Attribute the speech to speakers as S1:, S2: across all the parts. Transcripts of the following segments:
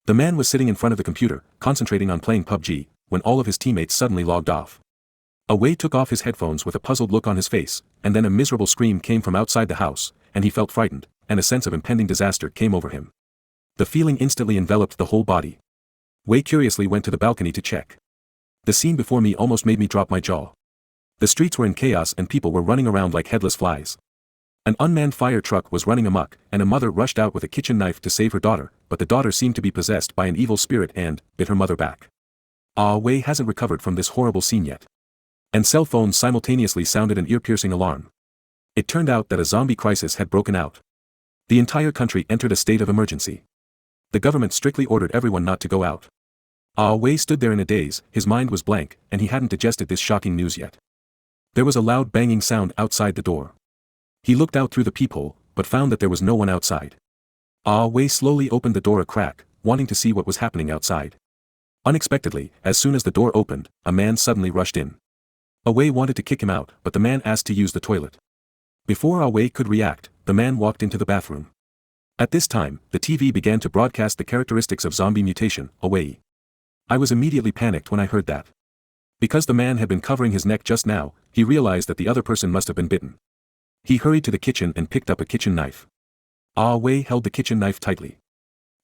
S1: The man was sitting in front of the computer, concentrating on playing PUBG, when all of his teammates suddenly logged off. Away took off his headphones with a puzzled look on his face, and then a miserable scream came from outside the house, and he felt frightened, and a sense of impending disaster came over him. The feeling instantly enveloped the whole body. Wei curiously went to the balcony to check. The scene before me almost made me drop my jaw. The streets were in chaos and people were running around like headless flies. An unmanned fire truck was running amok, and a mother rushed out with a kitchen knife to save her daughter, but the daughter seemed to be possessed by an evil spirit and bit her mother back. Wei hasn't recovered from this horrible scene yet. And cell phones simultaneously sounded an ear-piercing alarm. It turned out that a zombie crisis had broken out. The entire country entered a state of emergency. The government strictly ordered everyone not to go out. Wei stood there in a daze, his mind was blank, and he hadn't digested this shocking news yet. There was a loud banging sound outside the door. He looked out through the peephole, but found that there was no one outside. Wei slowly opened the door a crack, wanting to see what was happening outside. Unexpectedly, as soon as the door opened, a man suddenly rushed in. Wei wanted to kick him out, but the man asked to use the toilet. Before Wei could react, the man walked into the bathroom. At this time, the TV began to broadcast the characteristics of zombie mutation, Wei. I was immediately panicked when I heard that. Because the man had been covering his neck just now, he realized that the other person must have been bitten. He hurried to the kitchen and picked up a kitchen knife. Wei held the kitchen knife tightly.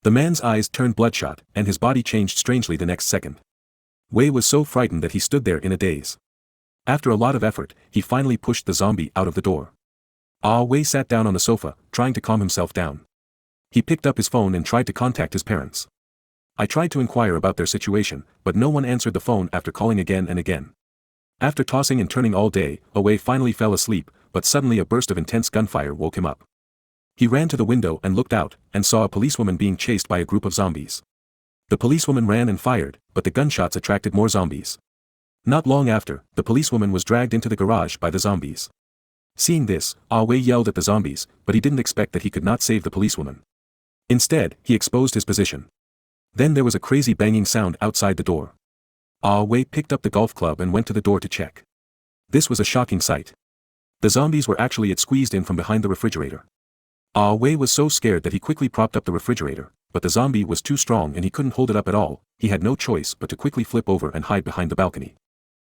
S1: The man's eyes turned bloodshot, and his body changed strangely the next second. Wei was so frightened that he stood there in a daze. After a lot of effort, he finally pushed the zombie out of the door. Wei sat down on the sofa, trying to calm himself down. He picked up his phone and tried to contact his parents. I tried to inquire about their situation, but no one answered the phone after calling again and again. After tossing and turning all day, Wei finally fell asleep, but suddenly a burst of intense gunfire woke him up. He ran to the window and looked out, and saw a policewoman being chased by a group of zombies. The policewoman ran and fired, but the gunshots attracted more zombies. Not long after, the policewoman was dragged into the garage by the zombies. Seeing this, Wei yelled at the zombies, but he didn't expect that he could not save the policewoman. Instead, he exposed his position. Then there was a crazy banging sound outside the door. Wei picked up the golf club and went to the door to check. This was a shocking sight. The zombies were actually squeezed in from behind the refrigerator. Wei was so scared that he quickly propped up the refrigerator, but the zombie was too strong and he couldn't hold it up at all. He had no choice but to quickly flip over and hide behind the balcony.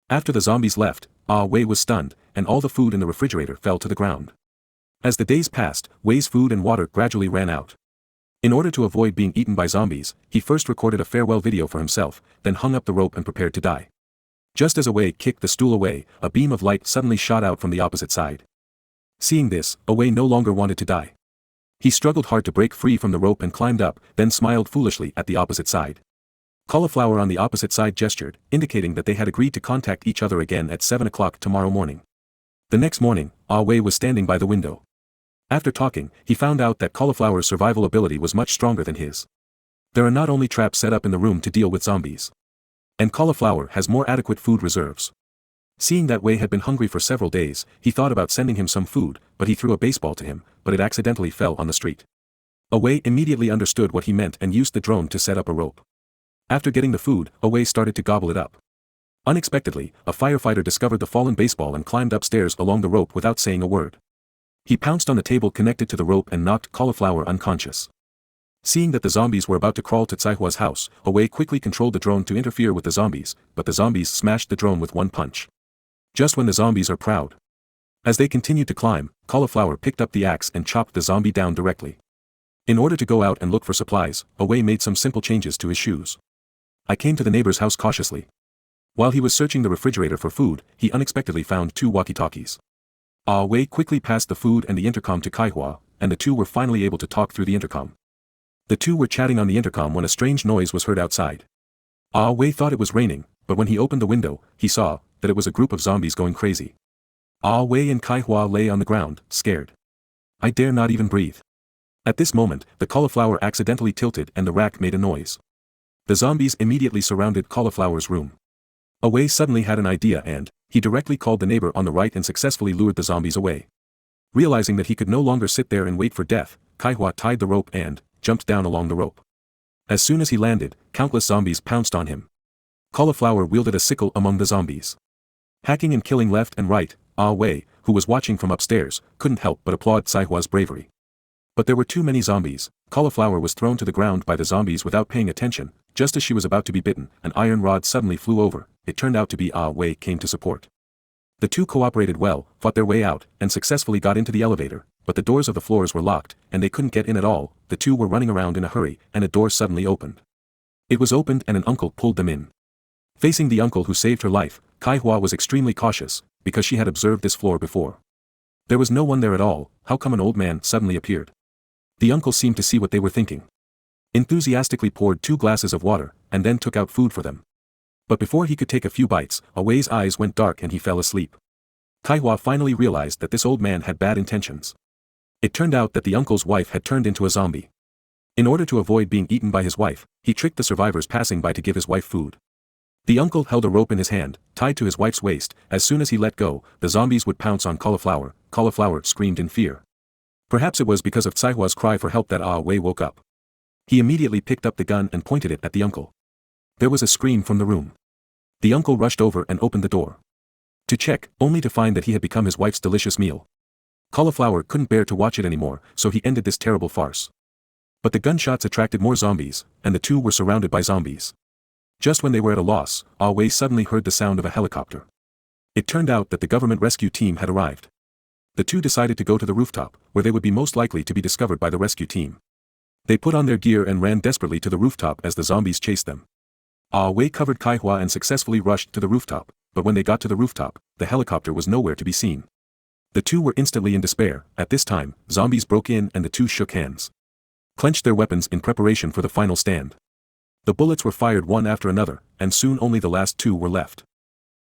S1: After the zombies left, Wei was stunned, and all the food in the refrigerator fell to the ground. As the days passed, Wei's food and water gradually ran out. In order to avoid being eaten by zombies, he first recorded a farewell video for himself, then hung up the rope and prepared to die. Just as Wei kicked the stool away, a beam of light suddenly shot out from the opposite side. Seeing this, Wei no longer wanted to die. He struggled hard to break free from the rope and climbed up, then smiled foolishly at the opposite side. Cauliflower on the opposite side gestured, indicating that they had agreed to contact each other again at 7 o'clock tomorrow morning. The next morning, Wei was standing by the window. After talking, he found out that Cauliflower's survival ability was much stronger than his. There are not only traps set up in the room to deal with zombies. And Cauliflower has more adequate food reserves. Seeing that Wei had been hungry for several days, he thought about sending him some food, but he threw a baseball to him, but it accidentally fell on the street. Wei immediately understood what he meant and used the drone to set up a rope. After getting the food, Wei started to gobble it up. Unexpectedly, a firefighter discovered the fallen baseball and climbed upstairs along the rope without saying a word. He pounced on the table connected to the rope and knocked Cauliflower unconscious. Seeing that the zombies were about to crawl to Caihua's house, Wei quickly controlled the drone to interfere with the zombies, but the zombies smashed the drone with one punch. Just when the zombies are proud. As they continued to climb, Cauliflower picked up the axe and chopped the zombie down directly. In order to go out and look for supplies, Wei made some simple changes to his shoes. I came to the neighbor's house cautiously. While he was searching the refrigerator for food, he unexpectedly found 2 walkie-talkies. Wei quickly passed the food and the intercom to Caihua, and the two were finally able to talk through the intercom. The two were chatting on the intercom when a strange noise was heard outside. Wei thought it was raining, but when he opened the window, he saw that it was a group of zombies going crazy. Wei and Caihua lay on the ground, scared. I dare not even breathe. At this moment, the cauliflower accidentally tilted and the rack made a noise. The zombies immediately surrounded Cauliflower's room. Wei suddenly had an idea and he directly called the neighbor on the right and successfully lured the zombies away. Realizing that he could no longer sit there and wait for death, Caihua tied the rope and jumped down along the rope. As soon as he landed, countless zombies pounced on him. Cauliflower wielded a sickle among the zombies. Hacking and killing left and right, Wei, who was watching from upstairs, couldn't help but applaud Caihua's bravery. But there were too many zombies, Cauliflower was thrown to the ground by the zombies without paying attention. Just as she was about to be bitten, an iron rod suddenly flew over. It turned out to be Ah Wei came to support. The two cooperated well, fought their way out, and successfully got into the elevator, but the doors of the floors were locked, and they couldn't get in at all. The two were running around in a hurry, and a door suddenly opened. It was opened and an uncle pulled them in. Facing the uncle who saved her life, Kai Hua was extremely cautious, because she had observed this floor before. There was no one there at all. How come an old man suddenly appeared? The uncle seemed to see what they were thinking. Enthusiastically poured 2 glasses of water, and then took out food for them. But before he could take a few bites, Awei's eyes went dark and he fell asleep. Kai Hua finally realized that this old man had bad intentions. It turned out that the uncle's wife had turned into a zombie. In order to avoid being eaten by his wife, he tricked the survivors passing by to give his wife food. The uncle held a rope in his hand, tied to his wife's waist. As soon as he let go, the zombies would pounce on Cauliflower. Cauliflower screamed in fear. Perhaps it was because of Caihua's cry for help that Ah Wei woke up. He immediately picked up the gun and pointed it at the uncle. There was a scream from the room. The uncle rushed over and opened the door. To check, only to find that he had become his wife's delicious meal. Cauliflower couldn't bear to watch it anymore, so he ended this terrible farce. But the gunshots attracted more zombies, and the two were surrounded by zombies. Just when they were at a loss, Ah Wei suddenly heard the sound of a helicopter. It turned out that the government rescue team had arrived. The two decided to go to the rooftop, where they would be most likely to be discovered by the rescue team. They put on their gear and ran desperately to the rooftop as the zombies chased them. Ah Wei covered Kai Hua and successfully rushed to the rooftop, but when they got to the rooftop, the helicopter was nowhere to be seen. The two were instantly in despair. At this time, zombies broke in and the two shook hands. Clenched their weapons in preparation for the final stand. The bullets were fired one after another, and soon only the last two were left.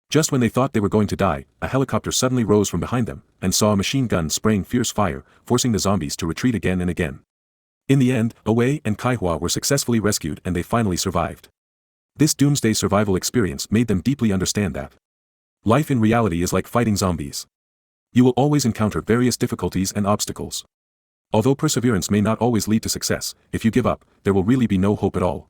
S1: Just when they thought they were going to die, a helicopter suddenly rose from behind them, and saw a machine gun spraying fierce fire, forcing the zombies to retreat again and again. In the end, Awei and Kai Hua were successfully rescued and they finally survived. This doomsday survival experience made them deeply understand that life in reality is like fighting zombies. You will always encounter various difficulties and obstacles. Although perseverance may not always lead to success, if you give up, there will really be no hope at all.